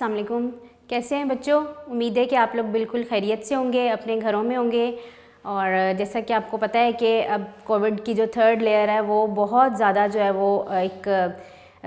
अस्सलाम वालेकुम। कैसे हैं बच्चों? उम्मीद है कि आप लोग बिल्कुल खैरियत से होंगे, अपने घरों में होंगे। और जैसा कि आपको पता है कि अब कोविड की जो थर्ड लेयर है वो बहुत ज़्यादा जो है वो एक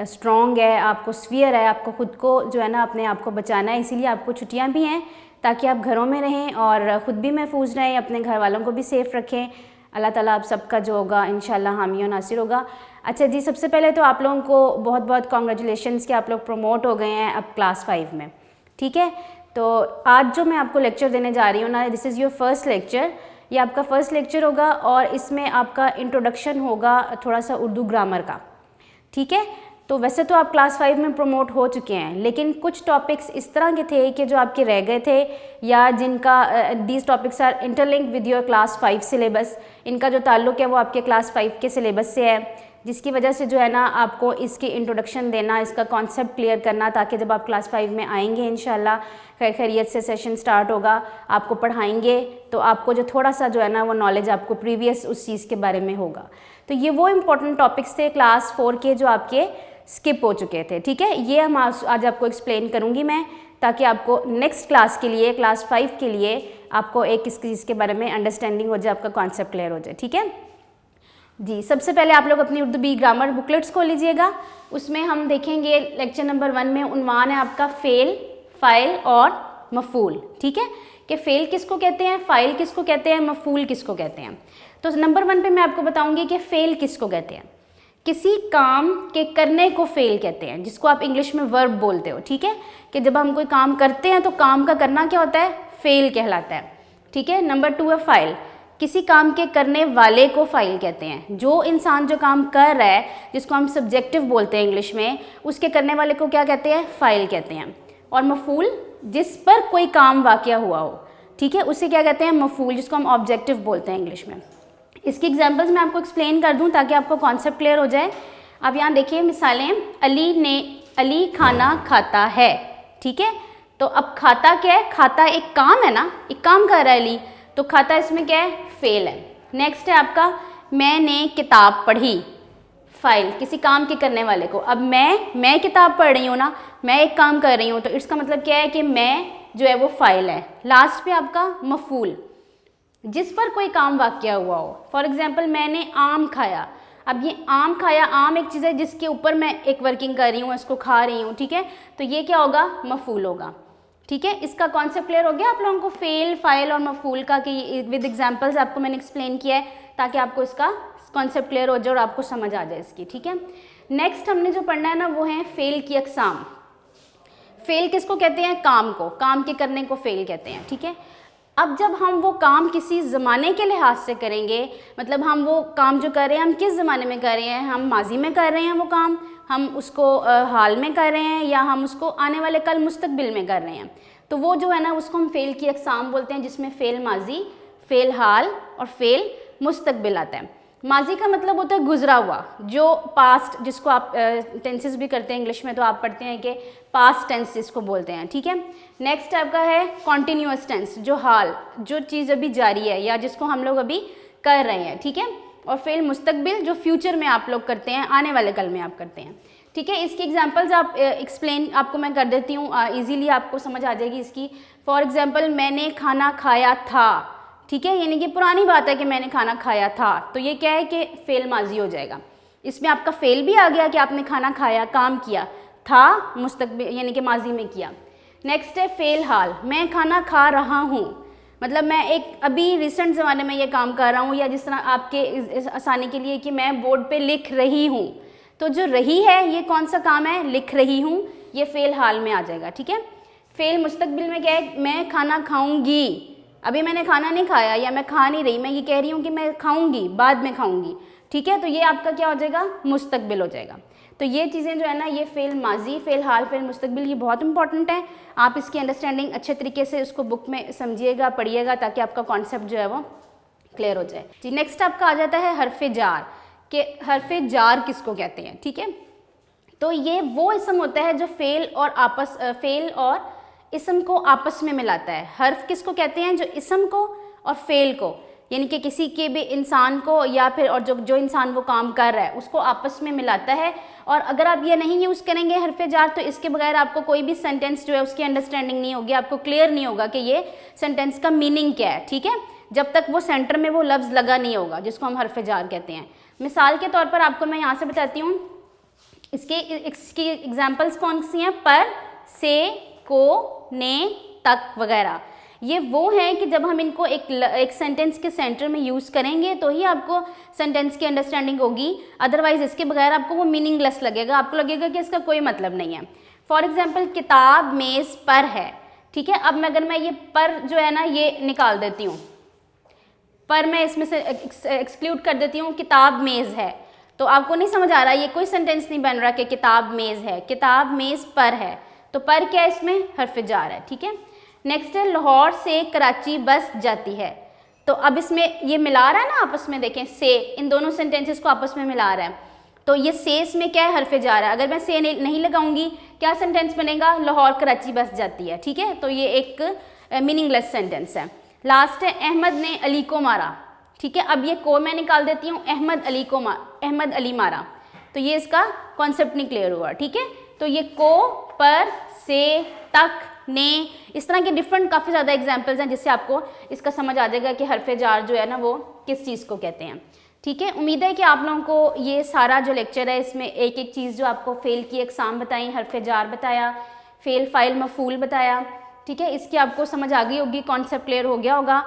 स्ट्रॉन्ग है, आपको सीवियर है, आपको ख़ुद को जो है ना अपने आप को बचाना है। इसीलिए आपको छुट्टियां भी हैं ताकि आप घरों में रहें और ख़ुद भी महफूज रहें, अपने घर वालों को भी सेफ़ रखें। अल्लाह ताला आप सबका जो होगा इंशाल्लाह हामी और नासिर होगा। अच्छा जी, सबसे पहले तो आप लोगों को बहुत बहुत कॉन्ग्रेचुलेशंस कि आप लोग प्रमोट हो गए हैं अब क्लास 5 में, ठीक है। तो आज जो मैं आपको लेक्चर देने जा रही हूँ ना, this is your first lecture. ये आपका फर्स्ट लेक्चर होगा और इसमें आपका इंट्रोडक्शन होगा थोड़ा सा उर्दू ग्रामर का, ठीक है। तो वैसे तो आप क्लास 5 में प्रमोट हो चुके हैं, लेकिन कुछ टॉपिक्स इस तरह के थे कि जो आपके रह गए थे या जिनका these topics are interlinked with your class 5 syllabus. इनका जो ताल्लुक़ है वो आपके क्लास 5 के सिलेबस से है, जिसकी वजह से जो है ना आपको इसकी इंट्रोडक्शन देना, इसका कॉन्सेप्ट क्लियर करना, ताकि जब आप क्लास 5 में आएंगे इंशाल्लाह खैरियत से सेशन स्टार्ट होगा, आपको पढ़ाएंगे तो आपको जो थोड़ा सा जो है ना वो नॉलेज आपको प्रीवियस उस चीज़ के बारे में होगा। तो ये वो इम्पोर्टेंट टॉपिक्स थे क्लास 4 के जो आपके स्किप हो चुके थे, ठीक है। ये हम आज आपको एक्सप्लेन करूँगी मैं, ताकि आपको नेक्स्ट क्लास के लिए, क्लास 5 के लिए आपको एक इस चीज़ के बारे में अंडरस्टैंडिंग हो जाए, आपका कॉन्सेप्ट क्लियर हो जाए, ठीक है जी। सबसे पहले आप लोग अपनी उर्दू बी ग्रामर बुकलेट्स खोल लीजिएगा। उसमें हम देखेंगे लेक्चर नंबर 1 में उन्वान है आपका फ़ेल, फ़ाइल और मफ़ूल, ठीक है। कि फ़ेल किसको कहते हैं, फ़ाइल किसको कहते हैं, मफ़ूल किसको कहते हैं। तो नंबर 1 पे मैं आपको बताऊंगी कि फ़ेल किसको कहते हैं। किसी काम के करने को फ़ेल कहते हैं, जिसको आप इंग्लिश में वर्ब बोलते हो, ठीक है। कि जब हम कोई काम करते हैं तो काम का करना क्या होता है, फ़ेल कहलाता है, ठीक है। नंबर 2 है फ़ाइल। किसी काम के करने वाले को फ़ाइल कहते हैं। जो इंसान जो काम कर रहा है, जिसको हम सब्जेक्टिव बोलते हैं इंग्लिश में, उसके करने वाले को क्या कहते हैं, फ़ाइल कहते हैं। और मफ़ूल, जिस पर कोई काम वाक़या हुआ हो, ठीक है, उसे क्या कहते हैं, मफ़ूल, जिसको हम ऑब्जेक्टिव बोलते हैं इंग्लिश में। इसकी एग्जांपल्स मैं आपको एक्सप्लेन कर दूं ताकि आपको कॉन्सेप्ट क्लियर हो जाए। अब यहाँ देखिए मिसालें, अली खाना खाता है, ठीक है। तो अब खाता क्या है, खाता एक काम है ना, एक काम कर रहा है अली, तो खाता इसमें क्या है, फ़ेल है। नेक्स्ट है आपका मैंने किताब पढ़ी, फ़ाइल, किसी काम के करने वाले को। अब मैं किताब पढ़ रही हूँ ना, मैं एक काम कर रही हूँ, तो इसका मतलब क्या है कि मैं जो है वो फ़ाइल है। लास्ट पे आपका मफ़ूल, जिस पर कोई काम वाक़या हुआ हो। फॉर एग्जांपल मैंने आम खाया। अब ये आम खाया, आम एक चीज़ है जिसके ऊपर मैं एक वर्किंग कर रही हूँ, इसको खा रही हूँ, ठीक है। तो ये क्या होगा, मफ़ूल होगा, ठीक है। इसका कॉन्सेप्ट क्लियर हो गया आप लोगों को फ़ेल, फ़ाइल और मफ़ूल का, कि विद एग्जांपल्स आपको मैंने एक्सप्लेन किया है ताकि आपको इसका कॉन्सेप्ट क्लियर हो जाए और आपको समझ आ जाए इसकी, ठीक है। नेक्स्ट हमने जो पढ़ना है ना वो है फ़ेल की अक़साम। फ़ेल किसको कहते हैं, काम को, काम के करने को फ़ेल कहते हैं, ठीक है। अब जब हम वो काम किसी ज़माने के लिहाज से करेंगे, मतलब हम वो काम जो कर रहे हैं हम किस ज़माने में कर रहे हैं, हम माजी में कर रहे हैं वो काम, हम उसको हाल में कर रहे हैं, या हम उसको आने वाले कल मुस्तकबिल में कर रहे हैं, तो वो जो है ना उसको हम फ़ेल की अक़साम बोलते हैं, जिसमें फ़ेल माजी, फ़ेल हाल और फ़ेल मुस्तकबिल आता है। माजी का मतलब होता है गुजरा हुआ, जो पास्ट, जिसको आप टेंसेस भी करते हैं इंग्लिश में, तो आप पढ़ते हैं कि पास्ट टेंस इसको बोलते हैं, ठीक है। नेक्स्ट आपका है कॉन्टीन्यूअस टेंस, जो हाल, जो चीज़ अभी जारी है या जिसको हम लोग अभी कर रहे हैं, ठीक है। और फ़ेल मुस्तकबिल, जो फ्यूचर में आप लोग करते हैं, आने वाले कल में आप करते हैं, ठीक है। इसकी एग्जांपल्स आप एक्सप्लेन आपको मैं कर देती हूँ, ईजीली आपको समझ आ जाएगी इसकी। फॉर एग्जांपल मैंने खाना खाया था, ठीक है, यानी कि पुरानी बात है कि मैंने खाना खाया था, तो ये क्या है कि फ़ेल माजी हो जाएगा। इसमें आपका फ़ेल भी आ गया कि आपने खाना खाया, काम किया, था मुस्तकबिल यानी कि माजी में किया। नेक्स्ट है फ़ेल हाल, मैं खाना खा रहा हूँ, मतलब मैं एक अभी रिसेंट ज़माने में ये काम कर रहा हूँ, या जिस तरह आपके इस आसानी के लिए कि मैं बोर्ड पे लिख रही हूँ, तो जो रही है ये कौन सा काम है, लिख रही हूँ, ये फ़ेल हाल में आ जाएगा, ठीक है। फ़ेल मुस्तकबिल में क्या है, मैं खाना खाऊँगी, अभी मैंने खाना नहीं खाया या मैं खा नहीं रही, मैं ये कह रही हूँ कि मैं खाऊँगी, बाद में खाऊँगी, ठीक है। तो ये आपका क्या हो जाएगा, मुस्तकबिल हो जाएगा। तो ये चीज़ें जो है ना, ये फ़ेल माजी, फ़ेल हाल, फ़ेल मुस्तकबिल, ये बहुत इंपॉर्टेंट है। आप इसकी अंडरस्टैंडिंग अच्छे तरीके से उसको बुक में समझिएगा, पढ़िएगा, ताकि आपका कॉन्सेप्ट जो है वो क्लियर हो जाए जी। नेक्स्ट आपका आ जाता है हरफ़े जार, कि हरफ़े जार किसको कहते हैं, ठीक है। तो ये वो इसम होता है जो फ़ेल और इसम को आपस में मिलाता है। हर्फ किसको कहते हैं, जो इसम को और फ़ेल को यानी कि किसी के भी इंसान को या फिर और जो इंसान वो काम कर रहा है उसको आपस में मिलाता है। और अगर आप ये नहीं यूज़ करेंगे हरफ जार तो इसके बगैर आपको कोई भी सेंटेंस जो है उसकी अंडरस्टैंडिंग नहीं होगी, आपको क्लियर नहीं होगा कि ये सेंटेंस का मीनिंग क्या है। ठीक है, जब तक वो सेंटर में वो लफ्ज़ लगा नहीं होगा जिसको हम हरफ जार कहते हैं। मिसाल के तौर पर आपको मैं यहाँ से बताती हूँ, इसकी एग्जाम्पल्स कौन सी हैं, पर, से, को, ने, तक वगैरह। ये वो हैं कि जब हम इनको एक सेंटेंस के सेंटर में यूज़ करेंगे तो ही आपको सेंटेंस की अंडरस्टैंडिंग होगी, अदरवाइज इसके बगैर आपको वो मीनिंगलेस लगेगा, आपको लगेगा कि इसका कोई मतलब नहीं है। फॉर एग्जांपल किताब मेज़ पर है। ठीक है, अब अगर मैं ये पर जो है ना ये निकाल देती हूँ, पर मैं इसमें से एक्सक्लूड कर देती हूँ, किताब मेज़ है, तो आपको नहीं समझ आ रहा, ये कोई सेंटेंस नहीं बन रहा कि किताब मेज़ है, किताब मेज़ पर है, तो पर क्या है इसमें हरफ जार है। ठीक है, नेक्स्ट है लाहौर से कराची बस जाती है। तो अब इसमें ये मिला रहा है ना आपस में, देखें से, इन दोनों सेंटेंसेस को आपस में मिला रहा है, तो ये से इसमें क्या है हरफ जार है। अगर मैं से नहीं लगाऊंगी क्या सेंटेंस बनेगा, लाहौर कराची बस जाती है। ठीक है, तो ये एक मीनिंगलेस सेंटेंस है। लास्ट है अहमद ने अली को मारा। ठीक है, अब ये को मैं निकाल देती हूँ, अहमद अली मारा, तो ये इसका कॉन्सेप्ट नहीं क्लियर हुआ। ठीक है, तो ये को, पर, से, तक, ने, इस तरह के डिफरेंट काफ़ी ज़्यादा एग्जाम्पल्स हैं जिससे आपको इसका समझ आ जाएगा कि हरफ जार जो है ना वो किस चीज़ को कहते हैं। ठीक है, उम्मीद है कि आप लोगों को ये सारा जो लेक्चर है इसमें एक एक चीज़ जो आपको फेल की अक़साम बताई, हरफ जार बताया, फेल, फाइल, मफूल बताया। ठीक है, इसकी आपको समझ आ गई होगी, कॉन्सेप्ट क्लियर हो गया होगा।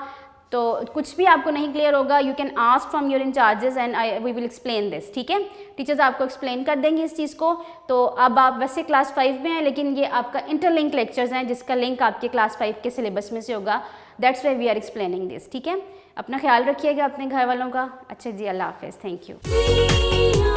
तो कुछ भी आपको नहीं क्लियर होगा you can ask from your incharges and we will explain this. ठीक है, टीचर्स आपको एक्सप्लेन कर देंगे इस चीज़ को। तो अब आप वैसे क्लास 5 में हैं लेकिन ये आपका इंटरलिंक लेक्चर्स हैं जिसका लिंक आपके क्लास 5 के सिलेबस में से होगा, that's why we are explaining this. ठीक है, अपना ख्याल रखिएगा अपने घर वालों का। अच्छा जी, अल्लाह हाफिज़, थैंक यू।